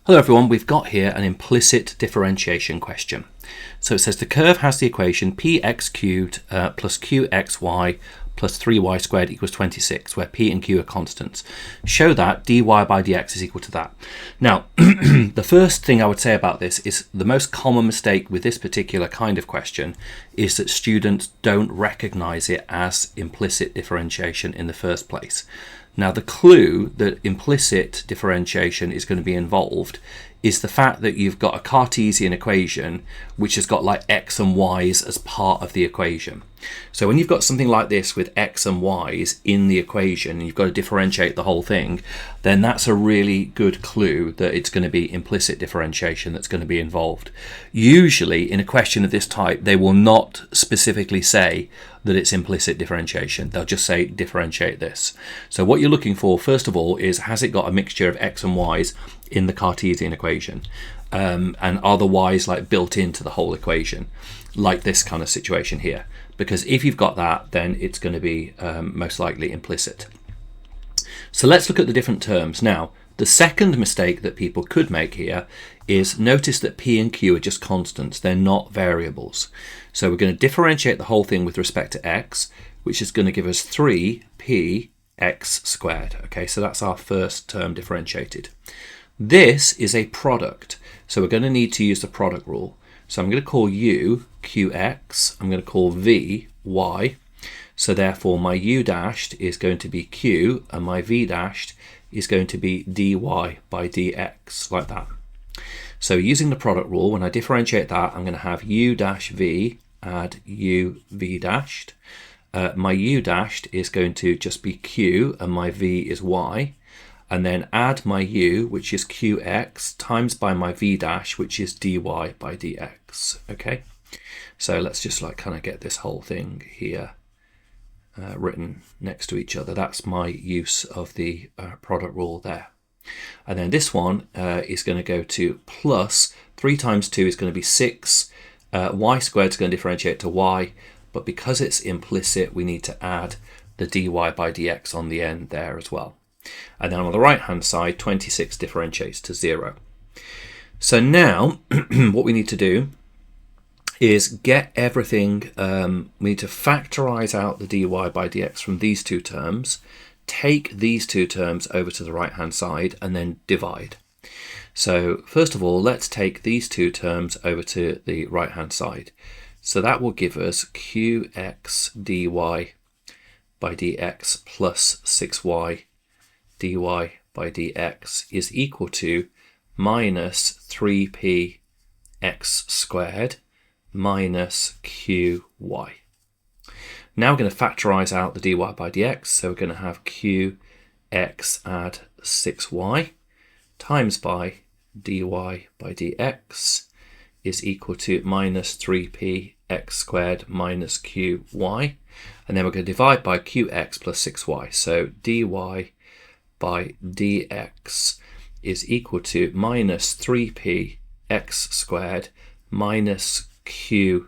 Hello everyone, we've got here an implicit differentiation question. So it says the curve has the equation px cubed plus qxy plus 3y squared equals 26, where p and q are constants. Show that dy by dx is equal to that. Now, the first thing I would say about this is the most common mistake with this particular kind of question is that students don't recognize it as implicit differentiation in the first place. Now, the clue that implicit differentiation is going to be involved is the fact that you've got a Cartesian equation which has got like x and y's as part of the equation. So when you've got something like this with x and y's in the equation and you've got to differentiate the whole thing, then that's a really good clue that it's going to be implicit differentiation that's going to be involved. Usually in a question of this type, they will not specifically say that it's implicit differentiation. They'll just say differentiate this. So what you're looking for, first of all, is has it got a mixture of x and y's in the Cartesian equation? And are the y's like built into the whole equation, like this kind of situation here? Because if you've got that, then it's going to be most likely implicit. So let's look at the different terms. Now, the second mistake that people could make here is notice that p and q are just constants. They're not variables. So we're going to differentiate the whole thing with respect to x, which is going to give us 3p x squared. Okay, so that's our first term differentiated. This is a product, so we're going to need to use the product rule. So I'm going to call u qx, I'm going to call v y. So therefore my u dashed is going to be q and my v dashed is going to be dy by dx, like that. So using the product rule, when I differentiate that, I'm going to have u dash v add u v dashed. My u dashed is going to just be q and my v is y. And then add my u, which is qx, times by my v dash, which is dy by dx. Okay, so let's just like kind of get this whole thing here written next to each other. That's my use of the product rule there. And then this one is going to go to plus 3 times 2 is going to be 6. Y squared is going to differentiate to y, but because it's implicit, we need to add the dy by dx on the end there as well. And then on the right hand side, 26 differentiates to 0. So now what we need to do is get everything, we need to factorize out the dy by dx from these two terms, take these two terms over to the right hand side and then divide. So first of all, let's take these two terms over to the right hand side. So that will give us qx dy by dx plus 6y dy by dx is equal to minus 3p x squared minus qy. Now we're going to factorize out the dy by dx, so we're going to have qx add 6y times by dy by dx is equal to minus 3p x squared minus qy, and then we're going to divide by qx plus 6y, so dy by dx is equal to minus 3p x squared minus qy,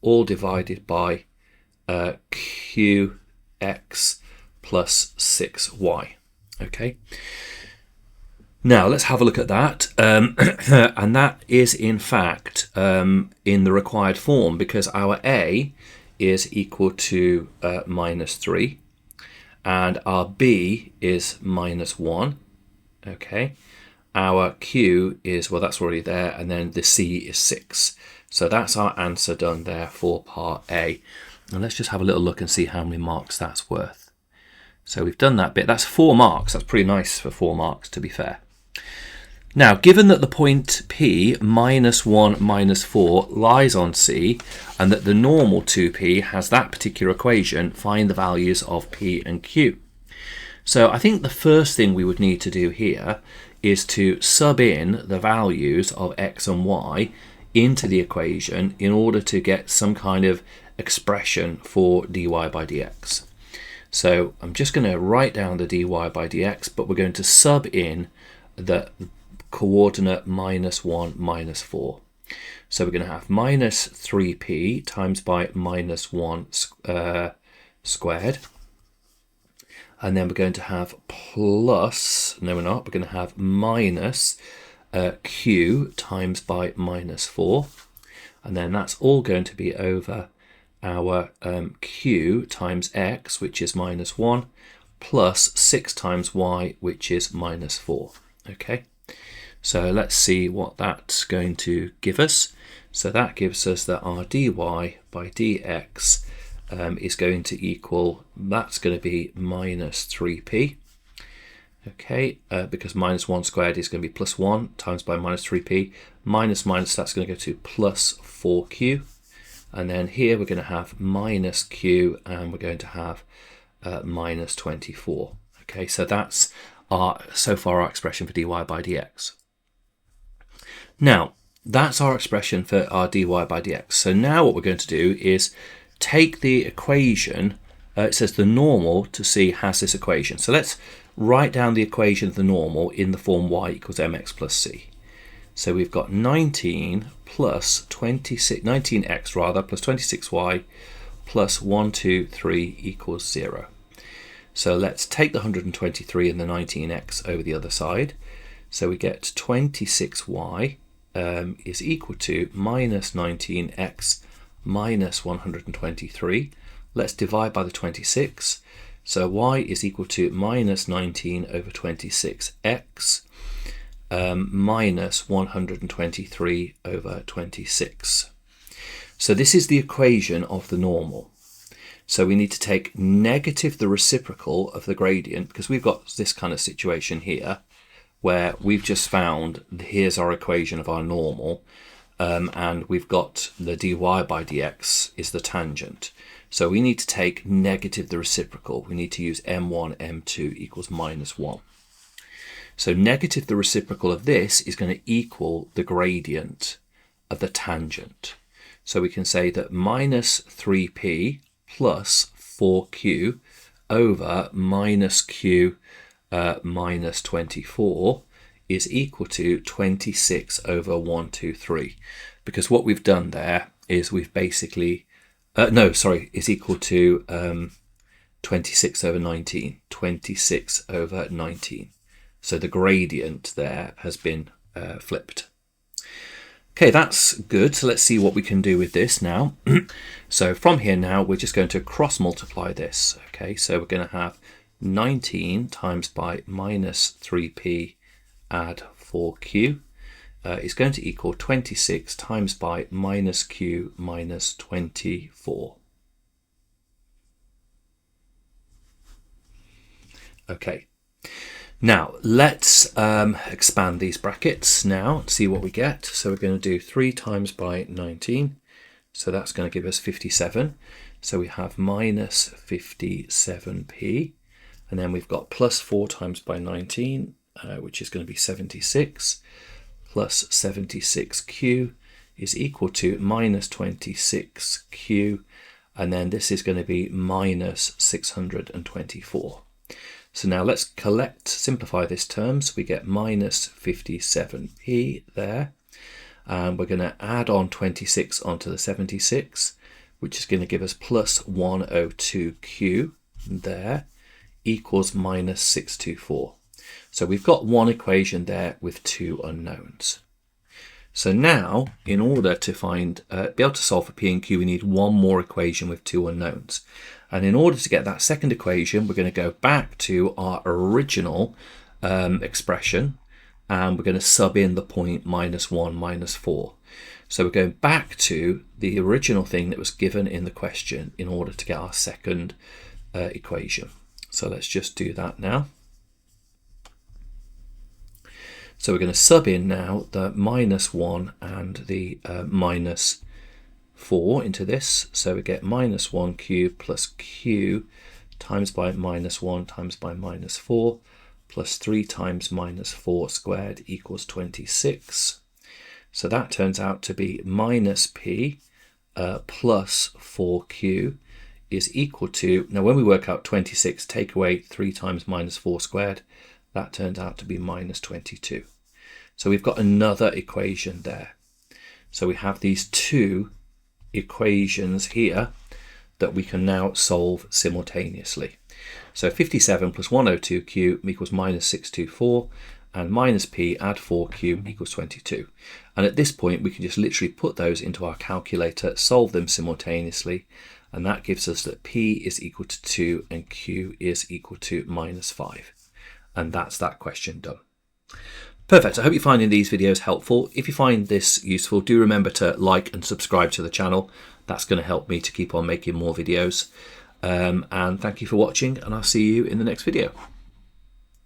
all divided by qx plus 6y. Okay, now let's have a look at that, and that is in fact in the required form, because our a is equal to minus 3 and our b is minus 1. Okay, our q is, well, that's already there, and then the c is 6. So that's our answer done there for part A. And let's just have a little look and see how many marks that's worth. So we've done that bit. That's 4 marks. That's pretty nice for 4 marks, to be fair. Now, given that the point P minus 1 minus 4 lies on C, and that the normal 2P has that particular equation, find the values of P and Q. So I think the first thing we would need to do here is to sub in the values of x and y into the equation in order to get some kind of expression for dy by dx. So I'm just going to write down the dy by dx, but we're going to sub in the coordinate minus 1 minus 4. So we're going to have minus 3p times by minus 1 squared, and then we're going to have plus no we're not, we're going to have minus q times by minus 4. And then that's all going to be over our q times x, which is minus 1, plus 6 times y, which is minus 4. Okay, so let's see what that's going to give us. So that gives us that our dy by dx is going to equal, that's going to be minus 3p. Okay, because minus 1 squared is going to be plus 1 times by minus 3p. Minus minus, that's going to go to plus 4q. And then here we're going to have minus q, and we're going to have minus 24. Okay, so that's so far our expression for dy by dx. Now, that's our expression for our dy by dx. So now what we're going to do is take the equation, it says the normal to C has this equation. So let's write down the equation of the normal in the form y equals mx plus c. So we've got 19 plus 26, 19x rather, plus 26y plus 1, 2, 3 equals 0. So let's take the 123 and the 19x over the other side. So we get 26y is equal to minus 19x minus 123. Let's divide by the 26. So y is equal to minus 19 over 26x minus 123 over 26. So this is the equation of the normal. So we need to take negative the reciprocal of the gradient, because we've got this kind of situation here where we've just found, here's our equation of our normal, and we've got the dy by dx is the tangent. So we need to take negative the reciprocal. We need to use m1, m2 equals minus 1. So negative the reciprocal of this is going to equal the gradient of the tangent. So we can say that minus 3p plus 4q over minus q minus 24 is equal to 26 over 123. Because what we've done there is we've basically, is equal to 26 over 19. 26 over 19. So the gradient there has been flipped. Okay, that's good. So let's see what we can do with this now. So from here now, we're just going to cross multiply this. Okay, so we're going to have 19 times by minus 3p add 4q is going to equal 26 times by minus q minus 24. Okay. Now, let's expand these brackets now and see what we get. So we're going to do 3 times by 19. So that's going to give us 57. So we have minus 57p. And then we've got plus 4 times by 19, which is going to be 76. Plus 76q is equal to minus 26q. And then this is going to be minus 624. So now let's simplify this term. So we get minus 57p there. And we're going to add on 26 onto the 76, which is going to give us plus 102q there equals minus 624. So we've got one equation there with two unknowns. So now, in order to be able to solve for p and q, we need one more equation with two unknowns. And in order to get that second equation, we're going to go back to our original expression, and we're going to sub in the point minus 1, minus 4. So we're going back to the original thing that was given in the question in order to get our second equation. So let's just do that now. So we're going to sub in now the minus 1 and the minus 4 into this. So we get minus 1q plus q times by minus 1 times by minus 4 plus 3 times minus 4 squared equals 26. So that turns out to be minus p plus 4q is equal to, now when we work out 26, take away 3 times minus 4 squared, that turns out to be minus 22. So we've got another equation there. So we have these two equations here that we can now solve simultaneously. So 57 plus 102q equals minus 624, and minus p add 4q equals 22. And at this point, we can just literally put those into our calculator, solve them simultaneously, and that gives us that p is equal to 2 and q is equal to minus 5. And that's that question done. Perfect. I hope you're finding these videos helpful. If you find this useful, do remember to like and subscribe to the channel. That's going to help me to keep on making more videos. And thank you for watching, and I'll see you in the next video.